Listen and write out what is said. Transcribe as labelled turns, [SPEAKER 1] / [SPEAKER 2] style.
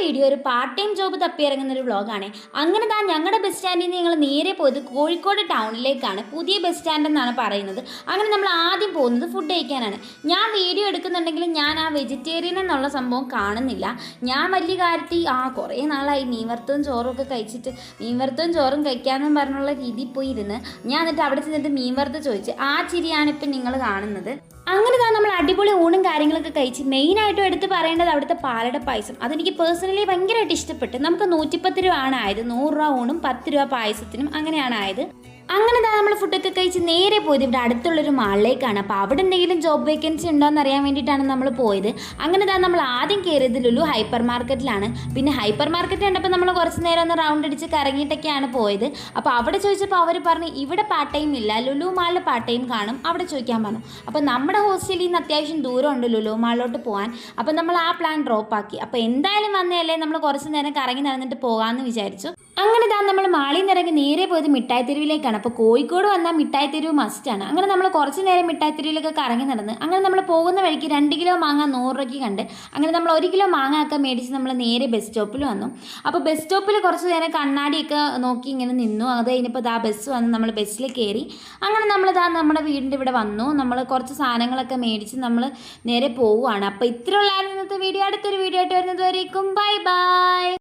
[SPEAKER 1] Video ഒരു part time job തപ്പിയിറങ്ങുന്ന ഒരു വ്ളോഗാണ്. അങ്ങനെ താ ഞങ്ങളുടെ ബസ് സ്റ്റാൻഡിൽ നിന്ന് ഞങ്ങൾ നേരെ പോയത് കോഴിക്കോട് ടൗണിലേക്കാണ്. പുതിയ ബസ് സ്റ്റാൻഡ് എന്നാണ് പറയുന്നത്. അങ്ങനെ നമ്മൾ ആദ്യം പോകുന്നത് ഫുഡ് കഴിക്കാനാണ്. ഞാൻ വീഡിയോ എടുക്കുന്നുണ്ടെങ്കിലും ഞാൻ ആ വെജിറ്റേറിയൻ എന്നുള്ള സംഭവം കാണുന്നില്ല. ഞാൻ വലിയ കാര്യത്തിൽ കുറേ നാളായി മീൻ വറുത്തതും ചോറും ഒക്കെ കഴിച്ചിട്ട് മീൻ വറുത്തതും ചോറും കഴിക്കാമെന്നും പറഞ്ഞുള്ള രീതിയിൽ പോയി ഇരുന്ന് ഞാൻ എന്നിട്ട് അവിടെ ചെന്നിട്ട് മീൻ വറുത്ത് ചോദിച്ചു. ആ ചിരിയാണ് ഇപ്പം നിങ്ങൾ കാണുന്നത്. അങ്ങനെ തന്നെ നമ്മൾ അടിപൊളി ഊണും കാര്യങ്ങളൊക്കെ കഴിച്ച് മെയിനായിട്ടും എടുത്ത് പറയേണ്ടത് അവിടുത്തെ പാലട പായസം. അതെനിക്ക് പേഴ്സണലി ഭയങ്കരമായിട്ട് ഇഷ്ടപ്പെട്ടു. നമുക്ക് 110 രൂപ ആണ് ആയത്. 100 രൂപ ഊണും 10 രൂപ പായസത്തിനും അങ്ങനെയാണ് ആയത്. അങ്ങനെ തന്നെ നമ്മൾ ഫുഡൊക്കെ കഴിച്ച് നേരെ പോയത് ഇവിടെ അടുത്തുള്ളൊരു മാളിലേക്കാണ്. അപ്പോൾ അവിടെ എന്തെങ്കിലും ജോബ് വേക്കൻസി ഉണ്ടോ എന്ന് അറിയാൻ വേണ്ടിയിട്ടാണ് നമ്മൾ പോയത്. അങ്ങനെ തന്നെ നമ്മൾ ആദ്യം കയറിയത് ലുലു ഹൈപ്പർ മാർക്കറ്റിലാണ്. പിന്നെ ഹൈപ്പർ മാർക്കറ്റ് കണ്ടപ്പോൾ നമ്മൾ കുറച്ച് നേരം ഒന്ന് റൗണ്ട് അടിച്ച് കറങ്ങിയിട്ടൊക്കെയാണ് പോയത്. അപ്പോൾ അവിടെ ചോദിച്ചപ്പോൾ അവർ പറഞ്ഞു ഇവിടെ പാർട്ട് ടൈം ഇല്ല, ലുലു മാളിൽ പാർട്ട് ടൈം കാണും, അവിടെ ചോദിക്കാൻ പറഞ്ഞു. അപ്പോൾ നമ്മുടെ ഹോസ്റ്റലിൽ നിന്ന് അത്യാവശ്യം ദൂരമുണ്ട് ലുലു മാളിലോട്ട് പോകാൻ. അപ്പോൾ നമ്മൾ ആ പ്ലാൻ ഡ്രോപ്പ് ആക്കി. അപ്പോൾ എന്തായാലും വന്നതല്ലേ, നമ്മൾ കുറച്ച് നേരം കറങ്ങി നടന്നിട്ട് പോകാമെന്ന് വിചാരിച്ചു. അങ്ങനെ നമ്മൾ മാളിൽ നിന്ന് ഇറങ്ങി നേരെ പോയത് മിഠായി തെരുവിലേക്കാണ്. അപ്പോൾ കോഴിക്കോട് വന്നാൽ മിഠായി തെരുവ് മസ്റ്റാണ്. അങ്ങനെ നമ്മൾ കുറച്ച് നേരം മിഠായി തെരുവിലൊക്കെ കറങ്ങി നടന്ന് അങ്ങനെ നമ്മൾ പോകുന്ന വഴിക്ക് 2 കിലോ മാങ്ങ 100 രൂപയ്ക്ക് കണ്ട്. അങ്ങനെ നമ്മൾ 1 കിലോ മാങ്ങ ഒക്കെ മേടിച്ച് നമ്മൾ നേരെ ബസ് സ്റ്റോപ്പിൽ വന്നു. അപ്പോൾ ബസ് സ്റ്റോപ്പിൽ കുറച്ച് നേരം കണ്ണാടിയൊക്കെ നോക്കി ഇങ്ങനെ നിന്നു. അത് കഴിഞ്ഞപ്പോൾ ബസ് വന്ന് നമ്മൾ ബസ്സിൽ കയറി. അങ്ങനെ നമ്മൾ നമ്മുടെ വീടിൻ്റെ ഇവിടെ വന്നു. നമ്മൾ കുറച്ച് സാധനങ്ങളൊക്കെ മേടിച്ച് നമ്മൾ നേരെ പോവുകയാണ്. അപ്പോൾ ഇത്രയുള്ള ഇന്നത്തെ വീഡിയോ. അടുത്തൊരു വീഡിയോ ആയിട്ട് വരുന്നത് വരേക്കും ബൈ ബൈ.